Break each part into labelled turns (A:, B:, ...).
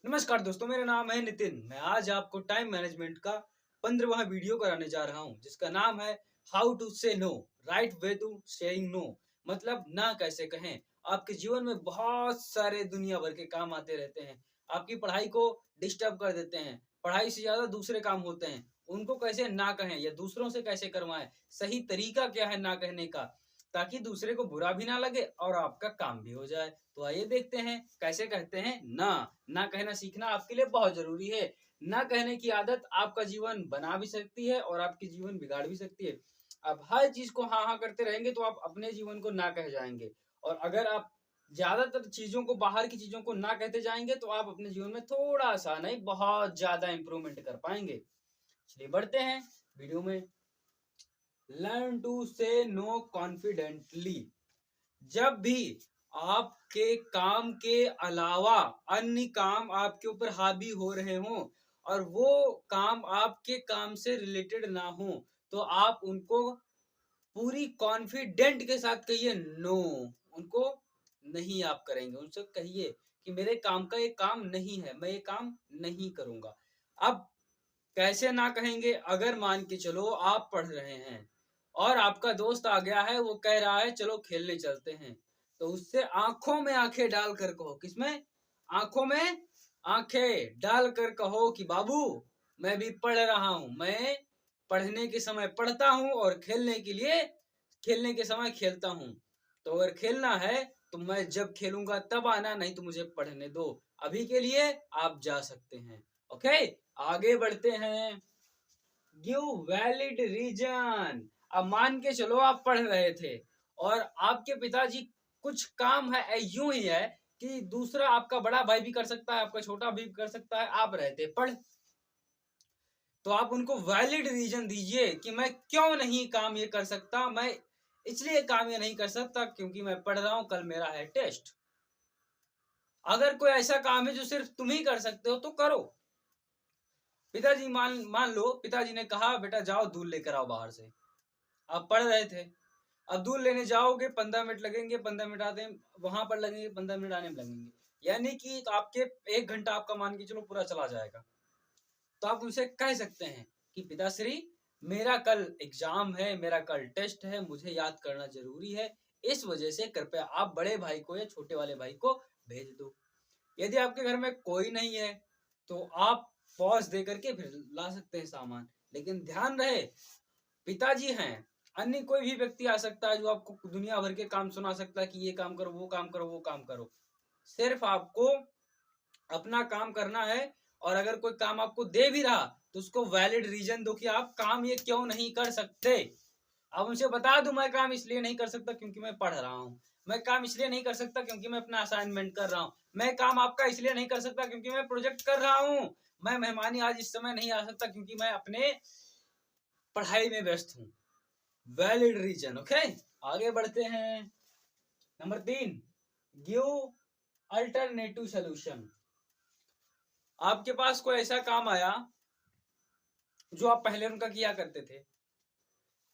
A: नमस्कार दोस्तों, मेरा नाम है नितिन। मैं आज आपको टाइम मैनेजमेंट का 15वां वीडियो कराने जा रहा हूं, जिसका नाम है how to say no, right way to saying no. मतलब ना कैसे कहें। आपके जीवन में बहुत सारे दुनिया भर के काम आते रहते हैं, आपकी पढ़ाई को डिस्टर्ब कर देते हैं। पढ़ाई से ज्यादा दूसरे काम होते हैं, उनको कैसे ना कहें या दूसरों से कैसे करवाएं। सही तरीका क्या है ना कहने का, ताकि दूसरे को बुरा भी ना लगे और आपका काम भी हो जाए। तो आइए देखते हैं कैसे कहते हैं ना। ना कहना सीखना आपके लिए बहुत जरूरी है। ना कहने की आदत आपका जीवन बना भी सकती है और आपकी जीवन बिगाड़ भी सकती है। आप हर चीज को हाँ हाँ करते रहेंगे तो आप अपने जीवन को ना कह जाएंगे, और अगर आप ज्यादातर चीजों को, बाहर की चीजों को ना कहते जाएंगे तो आप अपने जीवन में थोड़ा सा नहीं, बहुत ज्यादा इंप्रूवमेंट कर पाएंगे। चलिए बढ़ते हैं वीडियो में। Learn to say know confidently. जब भी आपके काम के अलावा अन्य काम आपके ऊपर हावी हो रहे हों और वो काम आपके काम से रिलेटेड ना हो, तो आप उनको पूरी कॉन्फिडेंट के साथ कहिए नो। उनको नहीं आप करेंगे, उनसे कहिए कि मेरे काम का ये काम नहीं है, मैं ये काम नहीं करूंगा। अब कैसे ना कहेंगे? अगर मान के चलो आप पढ़ रहे हैं और आपका दोस्त आ गया है, वो कह रहा है चलो खेलने चलते हैं, तो उससे आंखों में आंखें डालकर कहो। किसमें? आंखों में आंखें डालकर कहो कि बाबू, मैं भी पढ़ रहा हूं, मैं पढ़ने के समय पढ़ता हूं और खेलने के समय खेलता हूं। तो अगर खेलना है तो मैं जब खेलूंगा तब आना, नहीं तो मुझे पढ़ने दो। अभी के लिए आप जा सकते हैं। ओके, आगे बढ़ते हैं। Give valid reason. अब मान के चलो आप पढ़ रहे थे और आपके पिताजी, कुछ काम है यूं ही है कि दूसरा आपका बड़ा भाई भी कर सकता है, आपका छोटा भी कर सकता है, आप रहे थे पढ़, तो आप उनको वैलिड रीजन दीजिए कि मैं क्यों नहीं काम ये कर सकता। मैं इसलिए काम ये नहीं कर सकता क्योंकि मैं पढ़ रहा हूं, कल मेरा है टेस्ट। अगर कोई ऐसा काम है जो सिर्फ तुम ही कर सकते हो तो करो। पिताजी मान मान लो पिताजी ने कहा बेटा जाओ दूध लेकर आओ बाहर से। आप पढ़ रहे थे, अब दूध लेने जाओगे, 15 मिनट लगेंगे, 15 मिनट आते वहां पर लगेंगे, 15 मिनट आने में लगेंगे, यानी कि तो आपके 1 घंटा आपका मान के चलो पूरा चला जाएगा। तो आप उनसे कह सकते हैं कि पिताश्री, मेरा कल एग्जाम है, मेरा कल टेस्ट है, मुझे याद करना जरूरी है, इस वजह से कृपया आप बड़े भाई को या छोटे वाले भाई को भेज दो। यदि आपके घर में कोई नहीं है तो आप पॉज दे करके फिर ला सकते हैं सामान, लेकिन ध्यान रहे पिताजी हैं, अन्य कोई भी व्यक्ति आ सकता है जो आपको दुनिया भर के काम सुना सकता है कि ये काम करो, वो काम करो, वो काम करो। सिर्फ आपको अपना काम करना है, और अगर कोई काम आपको दे भी रहा तो उसको वैलिड रीजन दो कि आप काम ये क्यों नहीं कर सकते। अब उनसे बता दो मैं काम इसलिए नहीं कर सकता क्योंकि मैं पढ़ रहा हूँ, मैं काम इसलिए नहीं कर सकता क्योंकि मैं अपना असाइनमेंट कर रहा हूँ, मैं काम आपका इसलिए नहीं कर सकता क्योंकि मैं प्रोजेक्ट कर रहा हूँ, मैं मेहमानी आज इस समय नहीं आ सकता क्योंकि मैं अपने पढ़ाई में व्यस्त हूँ। Valid reason. ओके, आगे बढ़ते हैं। Number 3, give alternative solution. आपके पास कोई ऐसा काम आया जो आप पहले उनका किया करते थे,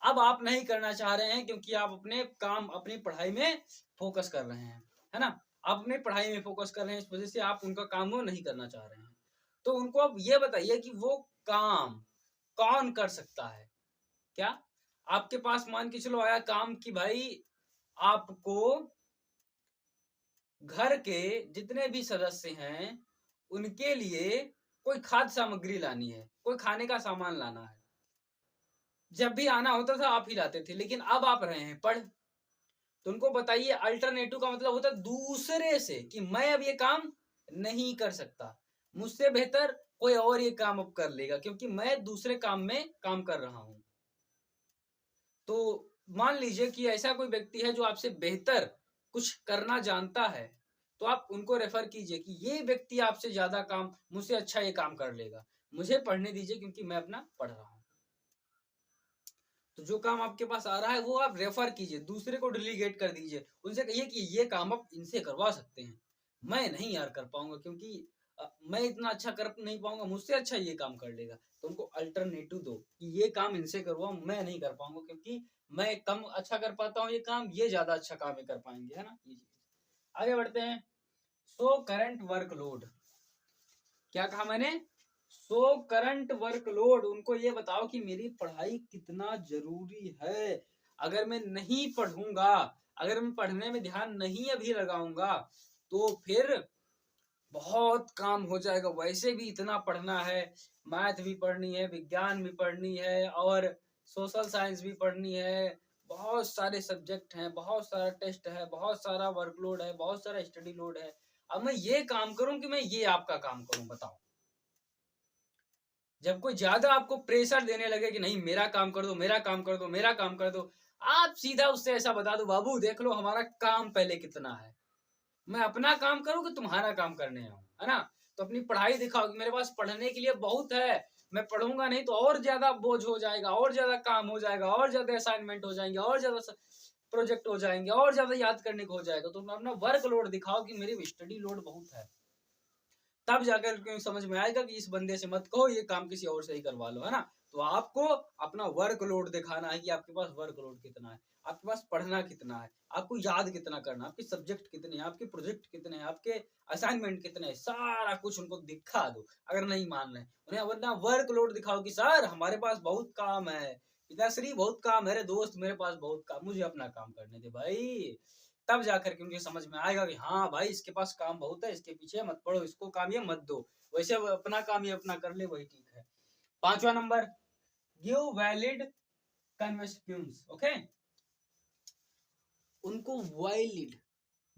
A: अब आप नहीं करना चाह रहे हैं क्योंकि आप अपने काम, अपनी पढ़ाई में फोकस कर रहे हैं, है ना। आप अपनी पढ़ाई में फोकस कर रहे हैं, इस वजह से आप उनका काम वो नहीं करना चाह रहे हैं। तो उनको अब ये बताइए कि वो काम कौन कर सकता है। क्या? आपके पास मान के चलो आया काम कि भाई आपको घर के जितने भी सदस्य हैं उनके लिए कोई खाद्य सामग्री लानी है, कोई खाने का सामान लाना है। जब भी आना होता था आप ही लाते थे, लेकिन अब आप रहे हैं पढ़। तो उनको बताइए अल्टरनेटिव का मतलब होता है दूसरे से, कि मैं अब ये काम नहीं कर सकता, मुझसे बेहतर कोई और ये काम अब कर लेगा क्योंकि मैं दूसरे काम में काम कर रहा हूं। तो मान लीजिए कि ऐसा कोई व्यक्ति है जो आपसे बेहतर कुछ करना जानता है, तो आप उनको रेफर कीजिए कि ये व्यक्ति आपसे ज्यादा काम, मुझसे अच्छा ये काम कर लेगा, मुझे पढ़ने दीजिए क्योंकि मैं अपना पढ़ रहा हूं। तो जो काम आपके पास आ रहा है वो आप रेफर कीजिए, दूसरे को डेलीगेट कर दीजिए, उनसे कहिए कि ये काम आप इनसे करवा सकते हैं, मैं नहीं यार कर पाऊंगा क्योंकि मैं इतना अच्छा कर नहीं पाऊंगा, मुझसे अच्छा ये काम कर लेगा। तो उनको अल्टरनेटिव दो कि ये काम इनसे करवाओ, मैं नहीं कर पाऊंगा क्योंकि मैं कम अच्छा कर पाता हूँ ये काम, ये ज्यादा अच्छा काम कर पाएंगे, है ना। ये चीज आगे बढ़ते हैं। So current workload. क्या कहा मैंने? सो करंट वर्कलोड, उनको ये बताओ कि मेरी पढ़ाई कितना जरूरी है। अगर मैं नहीं पढ़ूंगा, अगर मैं पढ़ने में ध्यान नहीं अभी लगाऊंगा तो फिर बहुत काम हो जाएगा। वैसे भी इतना पढ़ना है, मैथ भी पढ़नी है, विज्ञान भी पढ़नी है और सोशल साइंस भी पढ़नी है। बहुत सारे सब्जेक्ट हैं, बहुत सारा टेस्ट है, बहुत सारा वर्कलोड है, बहुत सारा स्टडी लोड है। अब मैं ये काम करूं कि मैं ये आपका काम करूं, बताओ। जब कोई ज्यादा आपको प्रेशर देने लगे कि नहीं मेरा काम कर दो, मेरा काम कर दो, मेरा काम कर दो, आप सीधा उससे ऐसा बता दो, बाबू देख लो हमारा काम पहले कितना है, मैं अपना काम करूं कि तुम्हारा काम करने आऊं, है ना? तो अपनी पढ़ाई दिखाओ कि मेरे पास पढ़ने के लिए बहुत है, मैं पढ़ूंगा नहीं तो और ज्यादा बोझ हो जाएगा, और ज्यादा काम हो जाएगा, और ज्यादा असाइनमेंट हो जाएंगे, और ज्यादा प्रोजेक्ट हो जाएंगे, और ज्यादा याद करने को हो जाएगा। तो अपना वर्कलोड दिखाओ कि मेरी स्टडी लोड बहुत है। तब जाकर समझ में आएगा कि इस बंदे से मत कहो, ये काम किसी और से ही करवा लो, है ना? तो आपको अपना वर्कलोड दिखाना है कि आपके पास वर्कलोड कितना है, आपके पास पढ़ना कितना है, आपको याद कितना करना है, आपके सब्जेक्ट कितने हैं, आपके प्रोजेक्ट कितने हैं, आपके असाइनमेंट कितने हैं, सारा कुछ उनको दिखा दो। अगर नहीं मान रहे उन्हें अपना वर्कलोड दिखाओ कि सर हमारे पास बहुत काम है, पिताश्री बहुत काम है, रे दोस्त मेरे पास बहुत काम, मुझे अपना काम करने दे भाई। तब जाकर के उनके समझ में आएगा कि हाँ भाई इसके पास काम बहुत है, इसके पीछे मत पड़ो, इसको काम ये मत दो, वैसे वो अपना काम ये अपना कर ले, वही ठीक है। 5वां नंबर, गिव वैलिड कन्वेस्टिव्स। ओके, उनको वैलिड,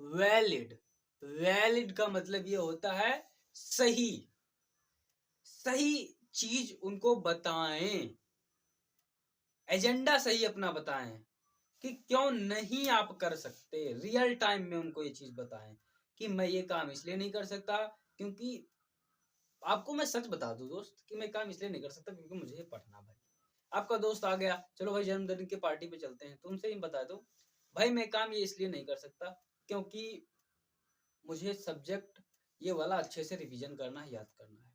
A: वैलिड, वैलिड का मतलब ये होता है सही, सही चीज उनको बताएं, एजेंडा सही अपना बताएं कि क्यों नहीं आप कर सकते। रियल टाइम में उनको ये चीज बताएं कि मैं ये काम इसलिए नहीं कर सकता क्योंकि, आपको मैं सच बता दूं दोस्त कि मैं काम इसलिए नहीं कर सकता क्योंकि मुझे पढ़ना। भाई आपका दोस्त आ गया, चलो भाई जन्मदिन की पार्टी पे चलते हैं, तुमसे ही बता दो भाई मैं काम ये इसलिए नहीं कर सकता क्योंकि मुझे सब्जेक्ट ये वाला अच्छे से रिवीजन करना है, याद करना है।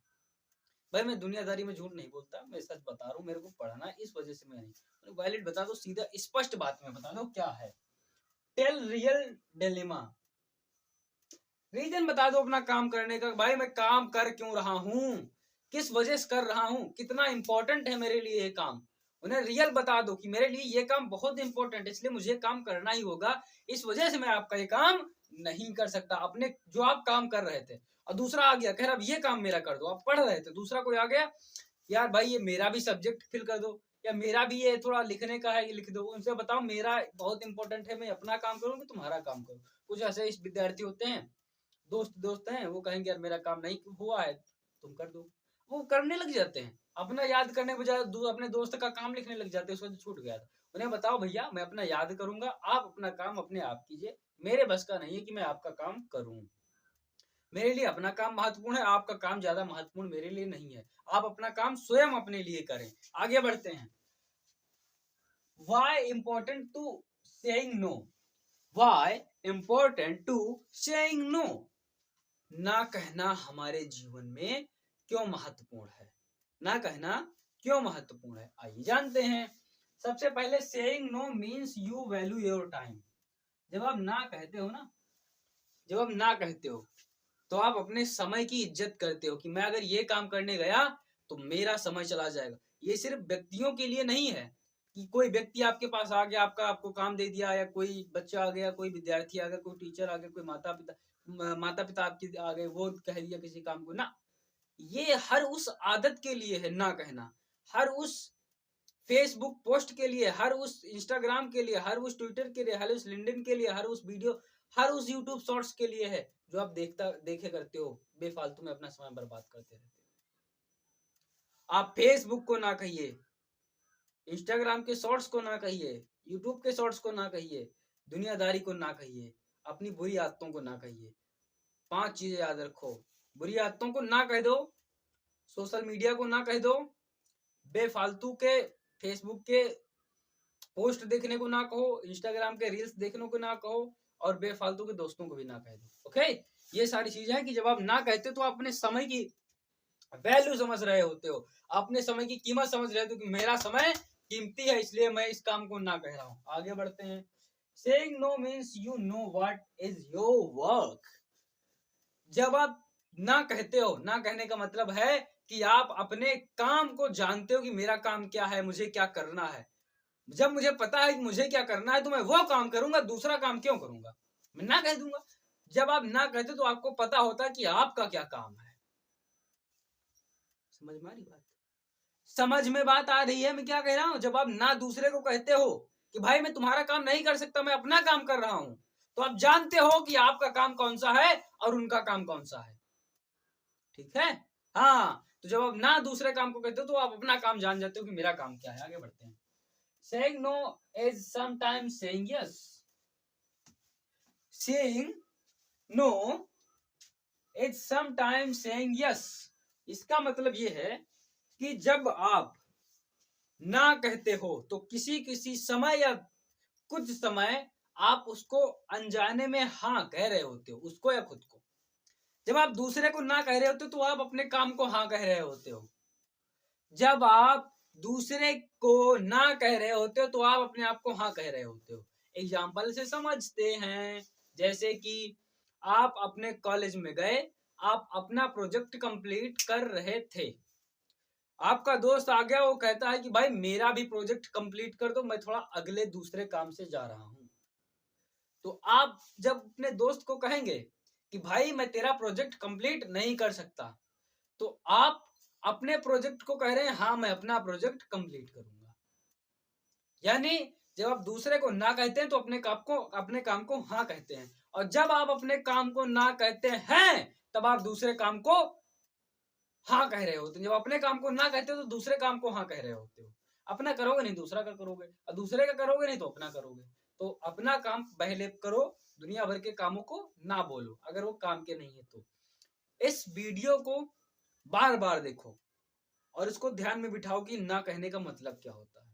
A: भाई मैं दुनियादारी में झूठ नहीं बोलता, मैं सच बता रहा हूँ, मेरे को पढ़ना है, इस वजह से मैं नहीं। वैलिड बता दो, सीधा स्पष्ट बात में बता दो क्या है। टेल रियल डिलेमा, रीजन बता दो अपना काम करने का, भाई मैं काम कर क्यों रहा हूँ, किस वजह से कर रहा हूँ, कितना इंपॉर्टेंट है मेरे लिए ये काम। उन्हें रियल बता दो कि मेरे लिए ये काम बहुत इंपॉर्टेंट है, इसलिए मुझे काम करना ही होगा, इस वजह से मैं आपका ये काम नहीं कर सकता। अपने जो आप काम कर रहे थे और दूसरा आ गया कह रहा अब ये काम मेरा कर दो, आप पढ़ रहे थे, दूसरा कोई आ गया यार भाई ये मेरा भी सब्जेक्ट फिल कर दो, या मेरा भी ये थोड़ा लिखने का है ये लिख दो। उनसे बताओ मेरा बहुत इंपॉर्टेंट है, मैं अपना काम करूँ कि तुम्हारा काम करूँ। कुछ ऐसे विद्यार्थी होते हैं, दोस्त दोस्त हैं, वो कहेंगे यार मेरा काम नहीं हुआ है तुम कर दो, वो करने लग जाते हैं, अपना याद करने बजाय अपने दोस्त का काम लिखने लग जाते हैं, उसको छूट गया था। उन्हें बताओ भैया मैं अपना याद करूंगा, आप अपना काम अपने आप कीजिए, मेरे बस का नहीं है कि मैं आपका काम करूं, मेरे लिए अपना काम महत्वपूर्ण है, आपका काम ज्यादा महत्वपूर्ण मेरे लिए नहीं है, आप अपना काम स्वयं अपने लिए करें। आगे बढ़ते हैं, why important to saying no, why important to saying no, ना कहना हमारे जीवन में क्यों महत्वपूर्ण है, ना कहना क्यों महत्वपूर्ण है, आइए जानते हैं। सबसे पहले saying no means you value your time. जब आप ना कहते हो ना, जब आप ना कहते हो तो आप अपने समय की इज्जत करते हो कि मैं अगर ये काम करने गया तो मेरा समय चला जाएगा। ये सिर्फ व्यक्तियों के लिए नहीं है कि कोई व्यक्ति आपके पास आ गया, आपको काम दे दिया, या कोई बच्चा आ गया, कोई विद्यार्थी आ गया, कोई टीचर आ गया, कोई माता पिता आपके आ गए, वो कह दिया किसी काम को ना। ये हर उस आदत के लिए है ना कहना, हर उस फेसबुक पोस्ट के लिए, हर उस इंस्टाग्राम के लिए, हर उस ट्विटर के लिए, हर उस लिंक्डइन के लिए, हर उस वीडियो, हर उस यूट्यूब शॉर्ट्स के लिए है जो आप देखे करते हो, बेफालतू में अपना समय बर्बाद करते रहते हो। आप फेसबुक को ना कहिए, इंस्टाग्राम के शॉर्ट्स को ना कहिए, यूट्यूब के शॉर्ट्स को ना कहिए, दुनियादारी को ना कहिए, अपनी बुरी आदतों को ना कहिए। 5 चीजें याद रखो, बुरी आदतों को ना कह दो, सोशल मीडिया को ना कह दो, बेफालतू के फेसबुक के पोस्ट देखने को ना कहो, इंस्टाग्राम के रील्स देखने को ना कहो, और बेफालतू के दोस्तों को भी ना कह दो। ओके, ये सारी चीजें हैं कि जब आप ना कहते हो तो आप अपने समय की वैल्यू समझ रहे होते हो, अपने समय की कीमत समझ रहे हो कि मेरा समय कीमती है, इसलिए मैं इस काम को ना कह रहा हूं। आगे बढ़ते हैं, saying no means you know what is your work. जब आप ना कहते हो, ना कहने का मतलब है कि आप अपने काम को जानते हो कि मेरा काम क्या है, मुझे क्या करना है। जब मुझे पता है कि मुझे क्या करना है तो मैं वो काम करूंगा, दूसरा काम क्यों करूंगा? मैं ना कह दूंगा। जब आप ना कहते तो आपको पता होता कि आपका क्या काम है। समझ में आ रही बात? समझ में बात आ रही है मैं क्या कह रहा हूं? जब आप ना दूसरे को कहते हो कि भाई मैं तुम्हारा काम नहीं कर सकता, मैं अपना काम कर रहा हूं, तो आप जानते हो कि आपका काम कौन सा है और उनका काम कौन सा है। ठीक है? हाँ, तो जब आप ना दूसरे काम को कहते हो तो आप अपना काम जान जाते हो कि मेरा काम क्या है। आगे बढ़ते हैं। Saying no is sometimes saying yes. Saying no is sometimes saying yes. इसका मतलब ये है कि जब आप ना कहते हो तो किसी किसी समय या कुछ समय आप उसको अनजाने में हाँ कह रहे होते हो, उसको या खुद को। जब आप दूसरे को ना कह रहे होते हो तो आप अपने काम को हाँ कह रहे होते हो। जब आप दूसरे को ना कह रहे होते हो तो आप अपने आप को हाँ कह रहे होते हो। एग्जाम्पल से समझते हैं, जैसे कि आप अपने कॉलेज में गए, आप अपना प्रोजेक्ट कंप्लीट कर रहे थे, आपका दोस्त आ गया, वो कहता है कि भाई मेरा भी प्रोजेक्ट कंप्लीट कर दो, मैं थोड़ा अगले दूसरे काम से जा रहा हूं। तो आप जब अपने दोस्त को कहेंगे कि भाई मैं तेरा प्रोजेक्ट कंप्लीट नहीं कर सकता, तो आप अपने प्रोजेक्ट को कह रहे हैं हाँ मैं अपना प्रोजेक्ट कंप्लीट करूंगा। यानी जब आप दूसरे को ना कहते हैं तो अपने काम को हाँ कहते हैं, और जब आप अपने काम को ना कहते हैं तब आप दूसरे काम को हाँ कह रहे होते हैं। जब अपने काम को ना कहते हो तो दूसरे काम को हाँ कह रहे होते हो। अपना करोगे नहीं दूसरा का करोगे, और दूसरे का करोगे नहीं तो अपना करोगे। तो अपना काम पहले करो, दुनिया भर के कामों को ना बोलो अगर वो काम के नहीं है तो। इस वीडियो को बार बार देखो और इसको ध्यान में बिठाओ कि ना कहने का मतलब क्या होता है।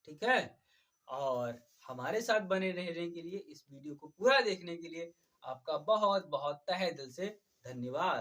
A: ठीक है? और हमारे साथ बने रहने के लिए, इस वीडियो को पूरा देखने के लिए आपका बहुत बहुत तहे दिल से धन्यवाद।